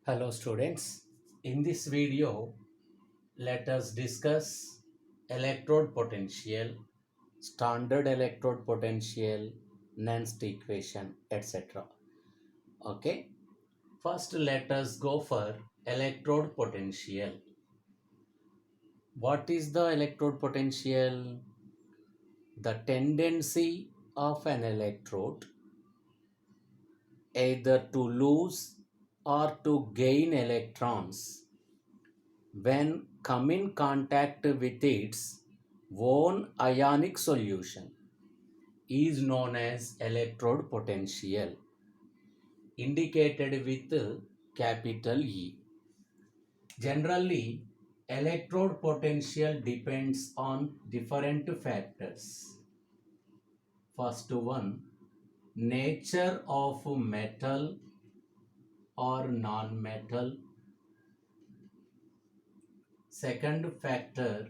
Hello students, in this video let us discuss electrode potential, standard electrode potential, Nernst equation, etc. Okay, first let us go for electrode potential. What is the electrode potential? The tendency of an electrode either to lose or to gain electrons when come in contact with its own ionic solution is known as electrode potential, indicated with capital E. Generally, electrode potential depends on different factors. First one, nature of metal or non-metal. Second factor,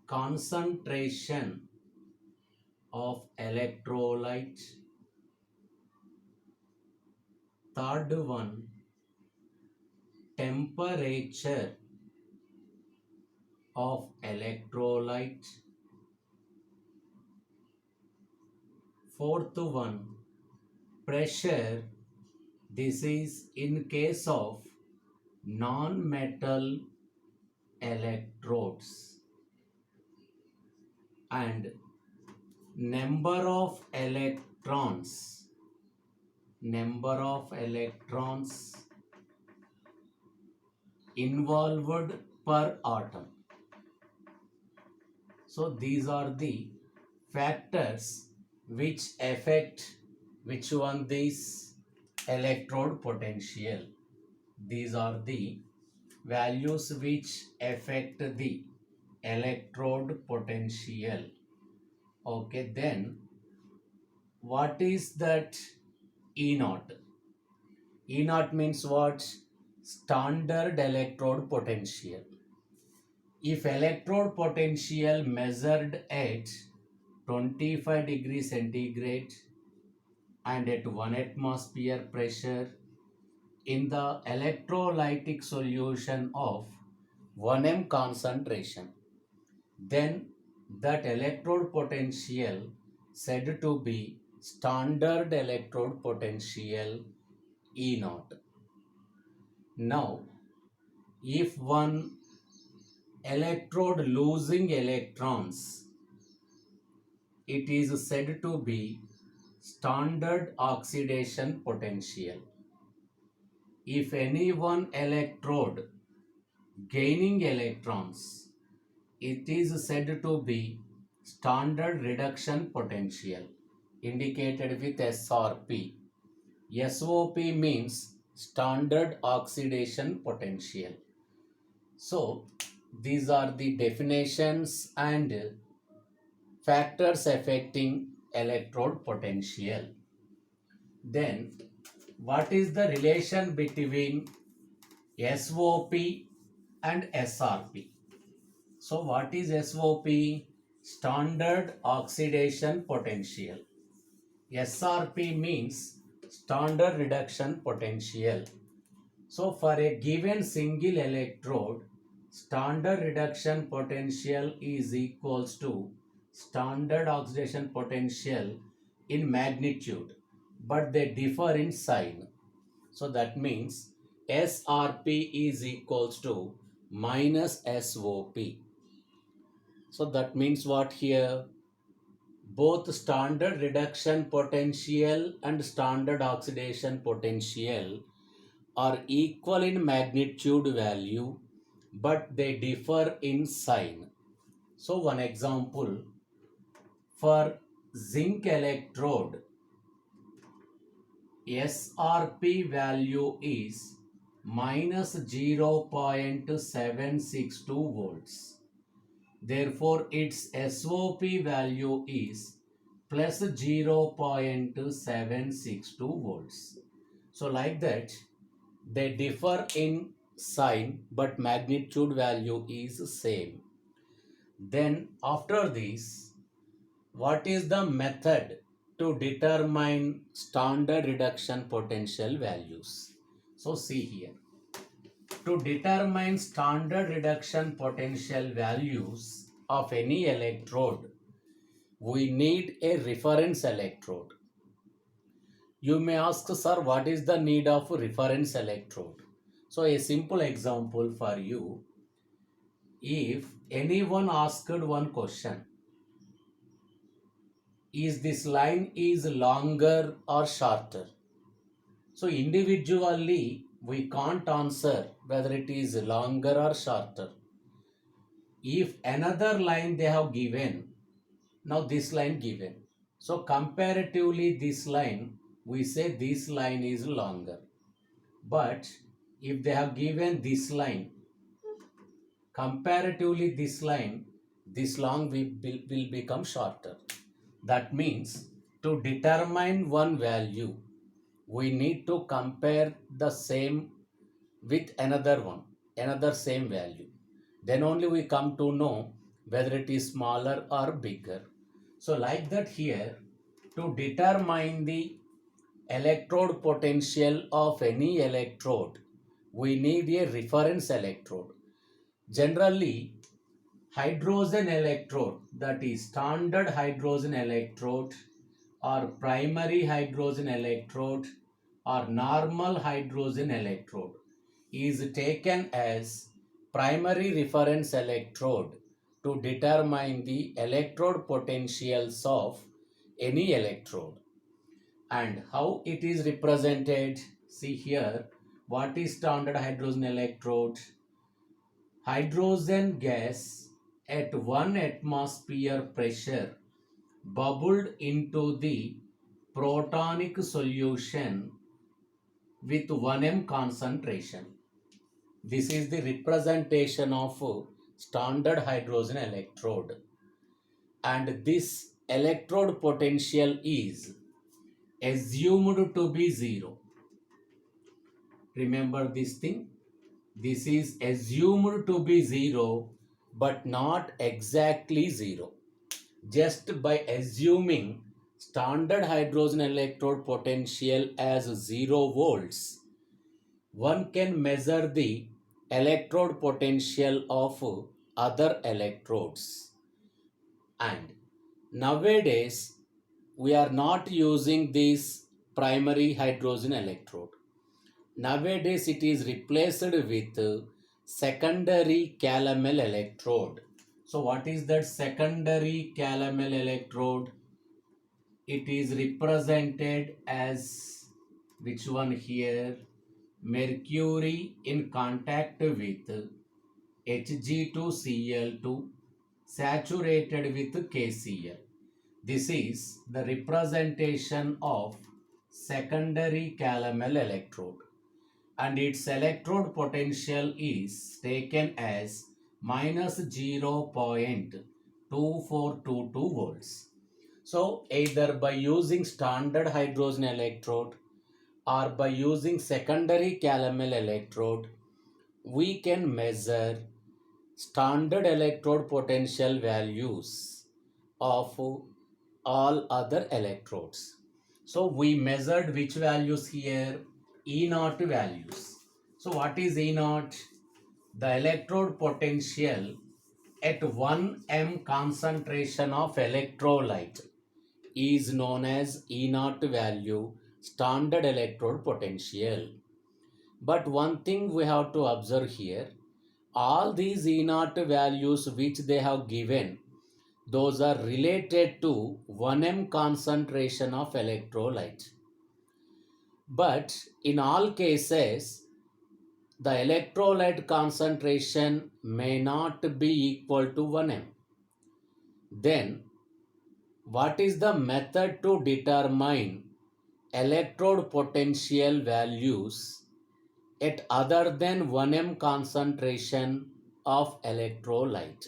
concentration of electrolyte. Third one, temperature of electrolyte. Fourth one, pressure. This is in case of non-metal electrodes. And number of electrons. Number of electrons involved per atom. So these are the factors which affect which one, this electrode potential. These are the values which affect the electrode potential. Okay, then what is that E naught? E naught means what? Standard electrode potential. If electrode potential measured at 25 degrees centigrade and at 1 atmosphere pressure in the electrolytic solution of 1 m concentration, then that electrode potential said to be standard electrode potential E naught. Now, if one electrode losing electrons, it is said to be standard oxidation potential. If any one electrode gaining electrons, it is said to be standard reduction potential, indicated with SRP. SOP means standard oxidation potential. So these are the definitions and factors affecting electrode potential. Then what is the relation between SOP and SRP? So what is SOP? Standard oxidation potential. SRP means standard reduction potential. So for a given single electrode, standard reduction potential is equals to standard oxidation potential in magnitude, but they differ in sign. So that means SRP is equals to minus SOP. So that means what here? Both standard reduction potential and standard oxidation potential are equal in magnitude value, but they differ in sign. So one example, for zinc electrode, SRP value is minus 0.762 volts. Therefore, its SOP value is plus 0.762 volts. So like that, they differ in sign, but magnitude value is same. Then after this, what is the method to determine standard reduction potential values? So see here, to determine standard reduction potential values of any electrode, we need a reference electrode. You may ask, sir, what is the need of reference electrode? So a simple example for you, if anyone asked one question, is this line is longer or shorter? So individually we can't answer whether it is longer or shorter. If another line they have given, now this line given. So comparatively this line, we say this line is longer. But if they have given this line, comparatively this long will become shorter. That means to determine one value, we need to compare the same with another one, another same value. Then only we come to know whether it is smaller or bigger. So like that here, to determine the electrode potential of any electrode, we need a reference electrode. Generally, hydrogen electrode, that is standard hydrogen electrode or primary hydrogen electrode or normal hydrogen electrode, is taken as primary reference electrode to determine the electrode potentials of any electrode. And how it is represented? See here, what is standard hydrogen electrode? Hydrogen gas at 1 atmosphere pressure bubbled into the protonic solution with 1 m concentration. This is the representation of standard hydrogen electrode, and this electrode potential is assumed to be 0. Remember this thing, this is assumed to be 0 but not exactly 0. Just by assuming standard hydrogen electrode potential as 0 volts, one can measure the electrode potential of other electrodes. And nowadays we are not using this primary hydrogen electrode. Nowadays it is replaced with secondary calomel electrode. So what is that secondary calomel electrode? It is represented as which one here? Mercury in contact with Hg2Cl2 saturated with KCl. This is the representation of secondary calomel electrode, and its electrode potential is taken as minus 0.2422 volts. So either by using standard hydrogen electrode or by using secondary calomel electrode, we can measure standard electrode potential values of all other electrodes. So we measured which values here? E naught values. So what is E naught? The electrode potential at 1 m concentration of electrolyte is known as E naught value, standard electrode potential. But one thing we have to observe here, all these E naught values which they have given, those are related to 1 m concentration of electrolyte. But in all cases, the electrolyte concentration may not be equal to 1 m. Then, what is the method to determine electrode potential values at other than 1 m concentration of electrolyte?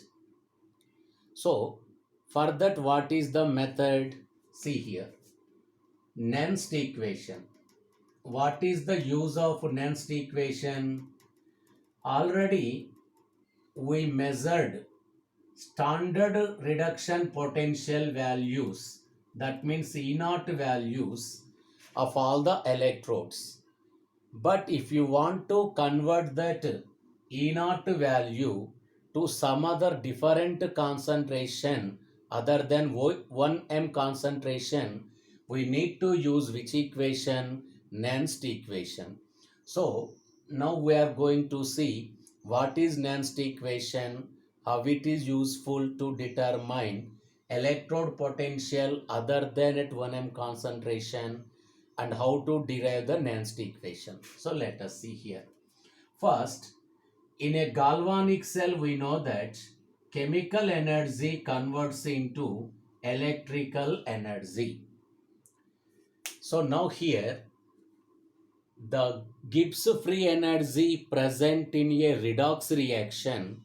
So, for that, what is the method? See here, Nernst equation. What is the use of Nernst equation? Already we measured standard reduction potential values, that means E naught values of all the electrodes. But if you want to convert that E naught value to some other different concentration other than 1m concentration, we need to use which equation? Nernst equation. So now we are going to see what is Nernst equation, how it is useful to determine electrode potential other than at 1m concentration, and how to derive the Nernst equation. So let us see here. First, in a galvanic cell, we know that chemical energy converts into electrical energy. So now here, the Gibbs free energy present in a redox reaction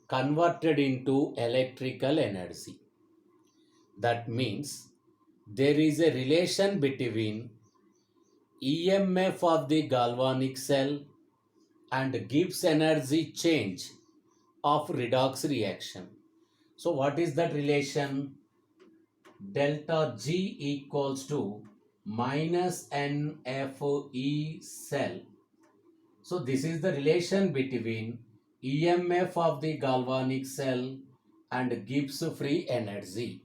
converted into electrical energy. That means there is a relation between EMF of the galvanic cell and Gibbs energy change of redox reaction. So what is that relation? Delta G equals to minus NFE cell. So this is the relation between EMF of the galvanic cell and Gibbs free energy.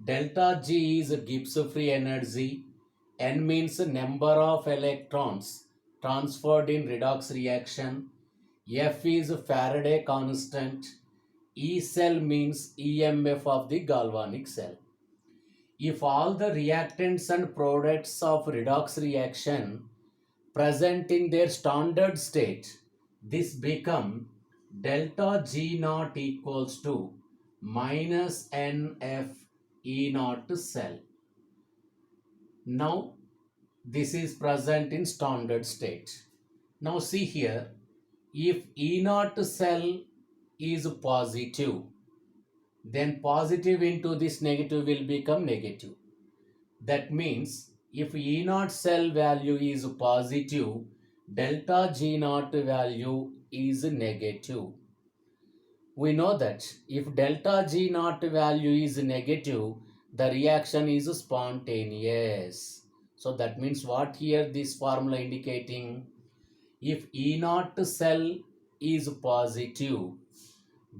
Delta G is Gibbs free energy. N means number of electrons transferred in redox reaction. F is Faraday constant. E cell means EMF of the galvanic cell. If all the reactants and products of redox reaction present in their standard state, this become delta G naught equals to minus NF E naught cell. Now this is present in standard state. Now see here, if E naught cell is positive, then positive into this negative will become negative. That means if E naught cell value is positive, delta G naught value is negative. We know that if delta G naught value is negative, the reaction is spontaneous. So that means what here this formula indicating? If E naught cell is positive,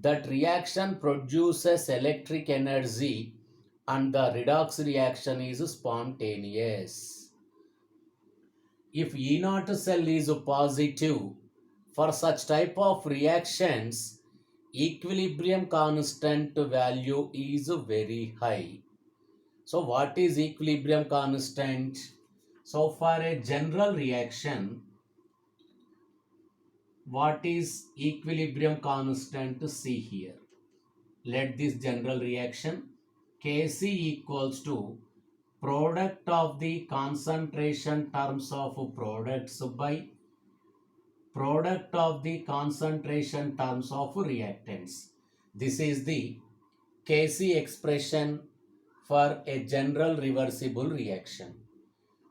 that reaction produces electric energy and the redox reaction is spontaneous. If E naught cell is positive, for such type of reactions, equilibrium constant value is very high. So what is equilibrium constant? So for a general reaction, what is equilibrium constant? To see here. Let this general reaction Kc equals to product of the concentration terms of products by product of the concentration terms of reactants. This is the Kc expression for a general reversible reaction.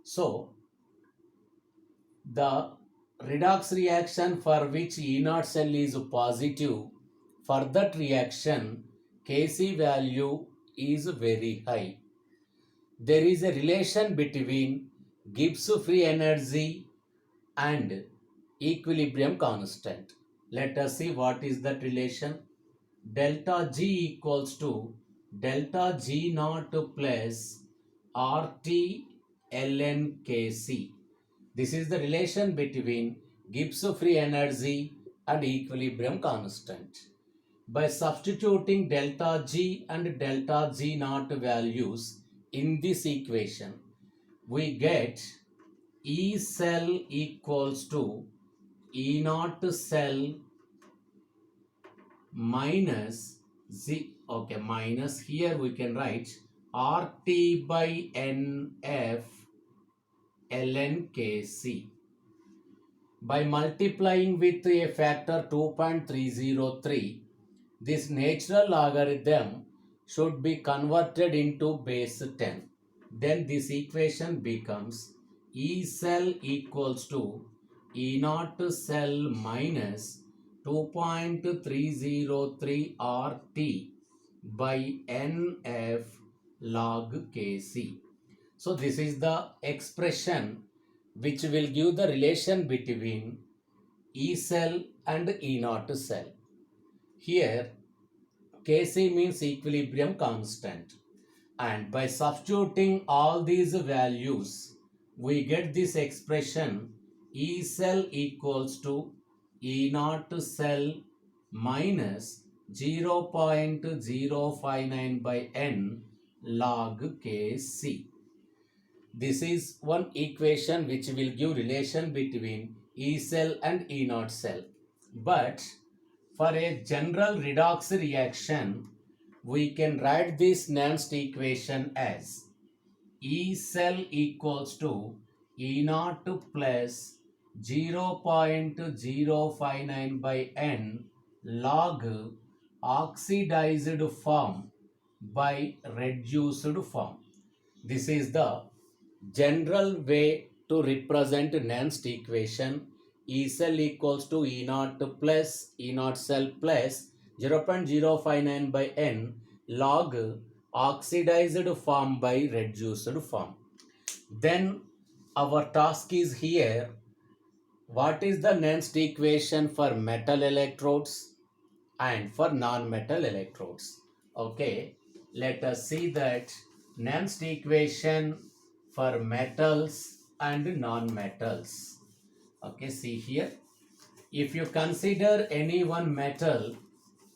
So the redox reaction for which E naught cell is positive, for that reaction Kc value is very high. There is a relation between Gibbs free energy and equilibrium constant. Let us see what is that relation. Delta G equals to delta G naught plus RT ln Kc. This is the relation between Gibbs free energy and equilibrium constant. By substituting delta G and delta G naught values in this equation, we get E cell equals to E naught cell minus minus here we can write RT by NF ln Kc. By multiplying with a factor 2.303, this natural logarithm should be converted into base 10. Then this equation becomes E cell equals to E naught cell minus 2.303 RT by NF log Kc. So this is the expression which will give the relation between E cell and E naught cell. Here Kc means equilibrium constant, and by substituting all these values we get this expression E cell equals to E naught cell minus 0.059 by n log Kc. This is one equation which will give relation between E cell and E naught cell. But for a general redox reaction, we can write this Nernst equation as E cell equals to E naught plus 0.059 by n log oxidized form by reduced form. This is the general way to represent Nernst equation. E cell equals to E naught plus E naught cell plus 0.059 by n log oxidized form by reduced form. Then our task is here. What is the Nernst equation for metal electrodes and for non-metal electrodes? Okay, let us see that Nernst equation for metals and non-metals. Okay, see here. If you consider any one metal,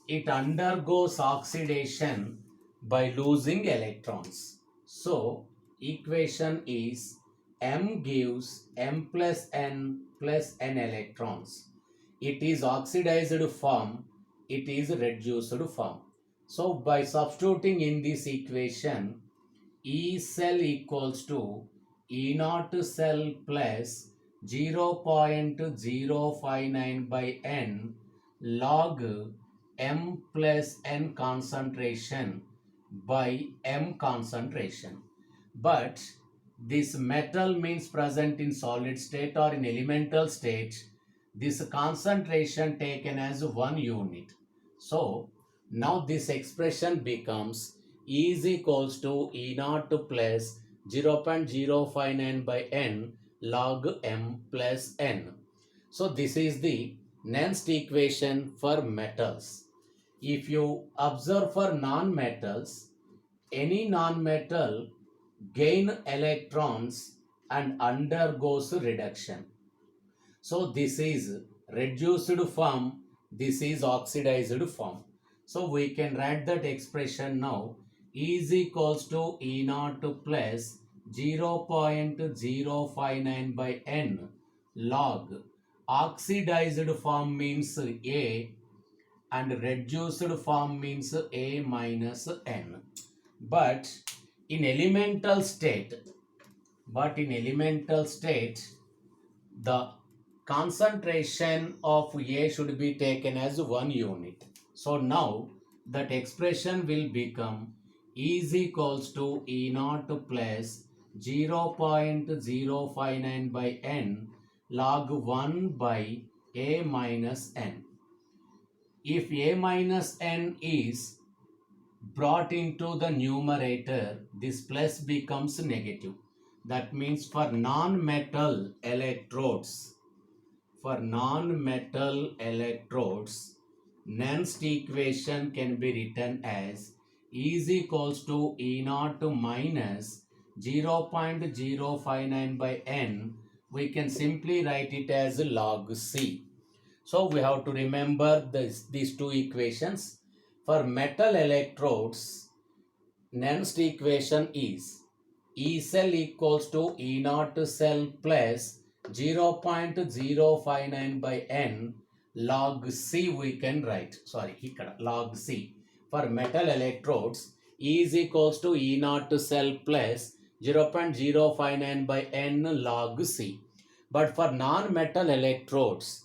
it undergoes oxidation by losing electrons. So, equation is M gives M plus N electrons. It is oxidized form, it is reduced form. So, by substituting in this equation, E cell equals to E naught cell plus 0.059 by n log M plus N concentration by M concentration. But this metal means present in solid state or in elemental state. This concentration taken as 1 unit. So now this expression becomes E is equals to E naught plus 0.059 by n log M plus N. So this is the Nernst equation for metals. If you observe for non-metals, any non-metal gain electrons and undergoes reduction. So this is reduced form, this is oxidized form. So we can write that expression now. E is equals to E naught plus 0.059 by n log oxidized form means A and reduced form means A minus n. But in elemental state, the concentration of A should be taken as 1 unit. So now that expression will become E is equals to E naught plus 0.059 by n log 1 by A minus n. If A minus n is brought into the numerator, this plus becomes negative. That means for non-metal electrodes, Nernst equation can be written as E is equals to E naught minus 0.059 by n. We can simply write it as log C. So we have to remember these two equations. For metal electrodes, Nernst equation is E cell equals to E naught cell plus 0.059 by n log C we can write. Log C. For metal electrodes, E is equals to E naught cell plus 0.059 by n log C. But for non-metal electrodes,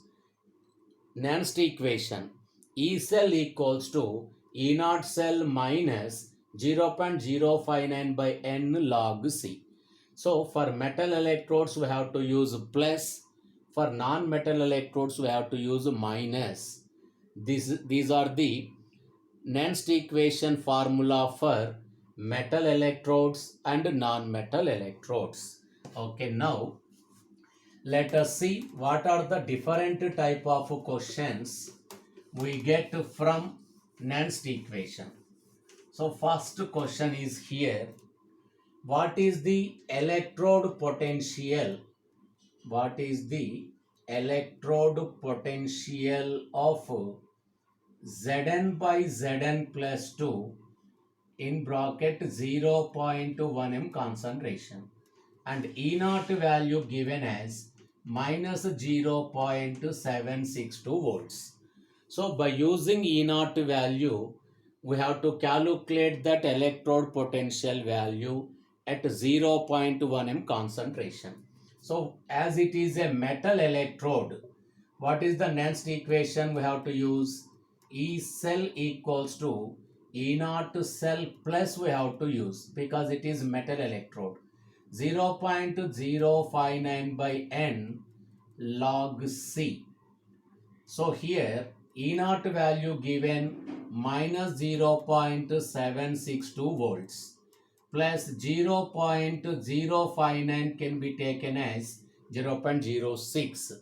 Nernst equation E cell equals to E naught cell minus 0.059 by n log C. So for metal electrodes we have to use plus, for non-metal electrodes we have to use minus. These are the Nernst equation formula for metal electrodes and non-metal electrodes. Okay, now Let us see what are the different type of questions we get from Nernst equation. So first question is here. What is the electrode potential? What is the electrode potential of Zn by Zn plus 2 in bracket 0.1 m concentration, and E naught value given as minus 0.762 volts. So by using E naught value, we have to calculate that electrode potential value at 0.1 m concentration. So as it is a metal electrode, what is the next equation we have to use? E cell equals to E naught cell plus we have to use, because it is metal electrode. 0.059 by N log C. So here E naught value given minus 0.762 volts plus 0.059 can be taken as 0.06,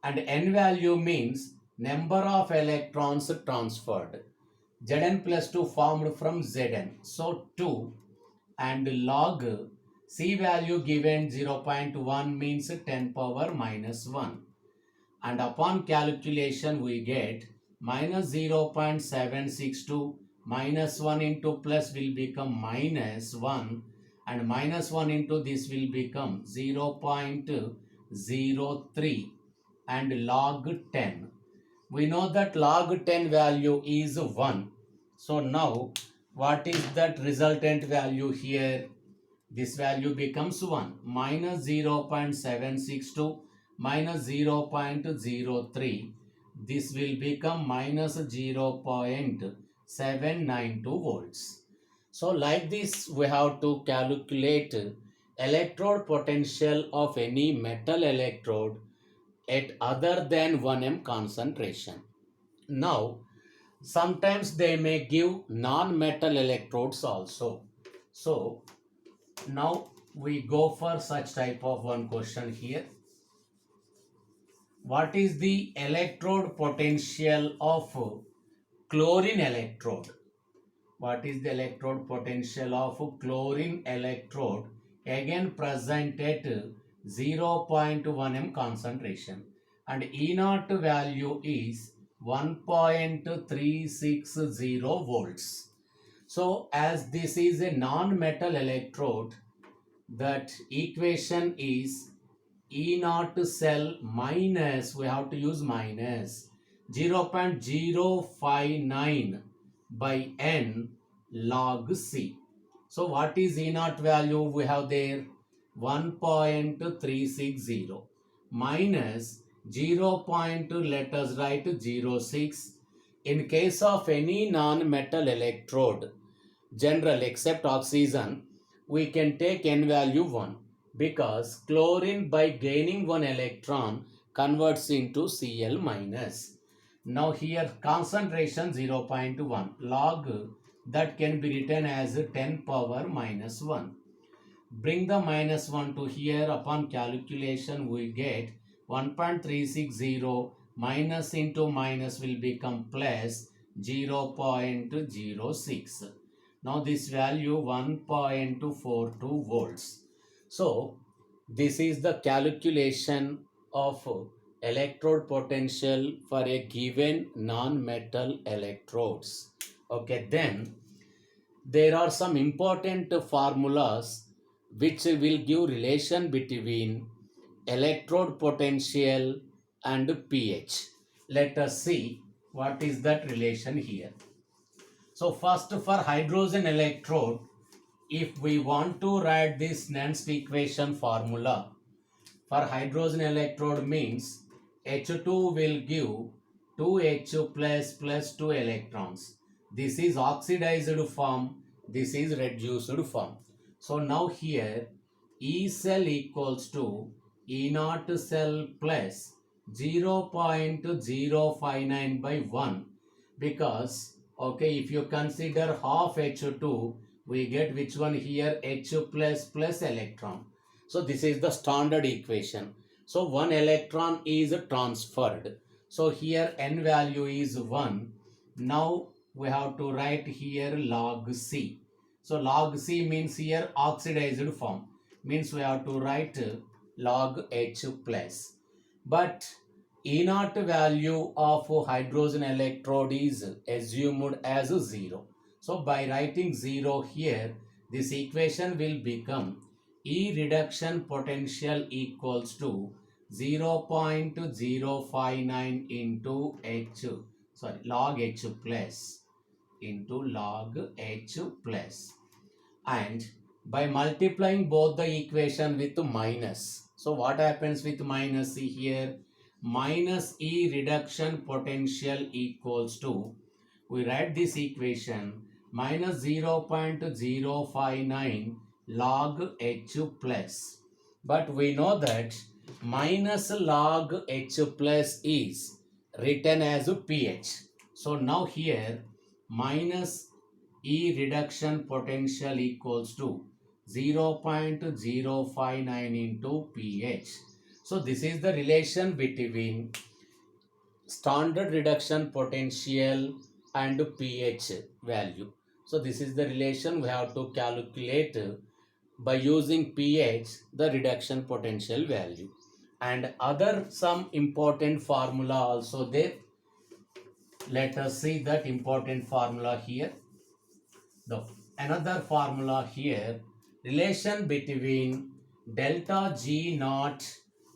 and N value means number of electrons transferred. Zn plus 2 formed from Zn, so 2, and log C value given 0.1 means 10 power minus 1, and upon calculation we get minus 0.762 minus 1 into plus will become minus 1, and minus 1 into this will become 0.03, and log 10. We know that log 10 value is 1. So now what is that resultant value here? This value becomes 1. Minus 0.762 minus 0.03. This will become minus 0.792 volts. So like this we have to calculate electrode potential of any metal electrode at other than 1 m concentration. Now sometimes they may give non-metal electrodes also. So now we go for such type of one question here. What is the electrode potential of chlorine electrode? What is the electrode potential of chlorine electrode? Again present at 0.1 m concentration, and E naught value is 1.360 volts. So as this is a non-metal electrode, that equation is E naught cell minus, we have to use minus 0.059 by N log C. So what is E naught value we have there? 1.360 minus 0. Let us write 0.6. In case of any non-metal electrode, general except oxygen, we can take N value 1, because chlorine by gaining one electron converts into Cl minus. Now here concentration 0.1, log that can be written as 10 power minus 1. Bring the minus 1 to here. Upon calculation we get 1.360 minus into minus will become plus 0.06. Now this value 1.42 volts. So this is the calculation of electrode potential for a given non-metal electrodes. Okay, then there are some important formulas which will give relation between electrode potential and pH. Let us see what is that relation here. So first, for hydrogen electrode, if we want to write this Nernst equation formula, for hydrogen electrode means H2 will give 2H plus 2 electrons. This is oxidized form, this is reduced form. So now here E cell equals to E naught cell plus 0.059 by 1, because okay, if you consider half H2, we get which one here? H plus electron. So this is the standard equation. So one electron is transferred. So here n value is 1. Now we have to write here log C. So log C means here oxidized form. Means we have to write log H plus. But E naught value of hydrogen electrode is assumed as 0. So by writing 0 here, this equation will become E reduction potential equals to 0.059 into H, sorry, log H plus into log H plus. And by multiplying both the equation with minus, so what happens with minus? See here, minus E reduction potential equals to, we write this equation, minus 0.059 log H plus. But we know that minus log H plus is written as pH. So now here minus E reduction potential equals to 0.059 into pH. So this is the relation between standard reduction potential and pH value. So this is the relation we have to calculate by using pH the reduction potential value. And other some important formula also there. Let us see that important formula here. The another formula here, relation between delta G naught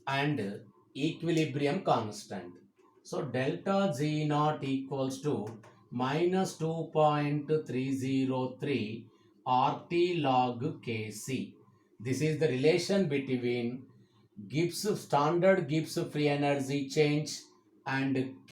and equilibrium constant. So delta G naught equals to minus 2.303 RT log Kc. This is the relation between Gibbs standard Gibbs free energy change and